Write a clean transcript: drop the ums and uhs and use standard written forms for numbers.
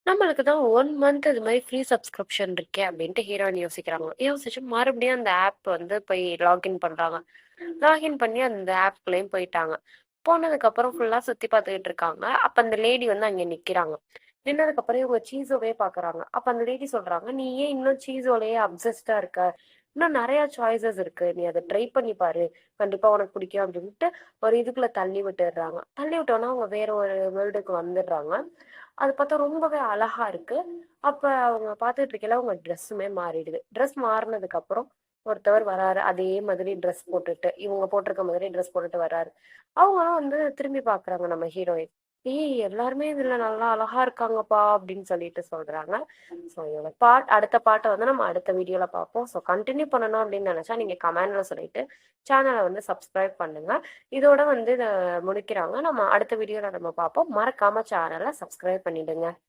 நம்மளுக்கு தான் 1 மந்த் இது மாரி ஃப்ரீ சப்ஸ்கிரிப்ஷன் இருக்கே அப்டின்ட்டு ஹீரோயின் யோசிக்கிறாங்க. யோசிச்சு மறுபடியும் அந்த ஆப் வந்து போய் லாகின் பண்றாங்க. லாகின் பண்ணி அந்த ஆப்குள்ளயும் போயிட்டாங்க. போனதுக்கப்புறம் ஃபுல்லா சுத்தி பார்த்துக்கிட்டு இருக்காங்க. அப்ப அந்த லேடி வந்து அங்க நிக்கிறாங்க. நின்னதுக்கப்புறம் இவங்க சீஸோவே பார்க்குறாங்க. அப்ப அந்த லேடி சொல்றாங்க, "நீ ஏன் இன்னும் சீஸோலயே அப்சஸ்டா இருக்க? இன்னும் நெறைய சாய்ஸஸ் இருக்கு. நீ அத ட்ரை பண்ணி பாரு. கண்டிப்பா உனக்கு பிடிக்கும்" அப்டின்ட்டு ஒரு இதுக்குள்ள தள்ளி விட்டுர்றாங்க. தள்ளி விட்டோனே அவங்க வேற ஒரு வேர்ல்டுக்கு வந்துடுறாங்க. அது பார்த்தா ரொம்பவே அழகா இருக்கு. அப்ப அவங்க பார்த்துட்டு இருக்கையில அவங்க ட்ரெஸ்ஸுமே மாறிடுது. ட்ரெஸ் மாறுனதுக்கப்புறம் ஒருத்தவர் வராரு. அதே மாதிரி ட்ரெஸ் போட்டுட்டு, இவங்க போட்டிருக்க மாதிரி ட்ரெஸ் போட்டுட்டு வராரு. அவங்களும் வந்து திரும்பி பார்க்குறாங்க நம்ம ஹீரோயின். "ஏய்! எல்லாருமே இதுல நல்லா அழகா இருக்காங்கப்பா" அப்படின்னு சொல்லிட்டு சொல்றாங்க. ஸோ இதோட அடுத்த பார்ட்ட வந்து நம்ம அடுத்த வீடியோல பார்ப்போம். ஸோ கன்டின்யூ பண்ணணும் அப்படின்னு நெனச்சா நீங்க கமெண்ட்ல சொல்லிட்டு, சேனல வந்து சப்ஸ்கிரைப் பண்ணுங்க. இதோட வந்து இத முடிக்கிறாங்க. நம்ம அடுத்த வீடியோல நம்ம பார்ப்போம். மறக்காம சேனல சப்ஸ்கிரைப் பண்ணிடுங்க.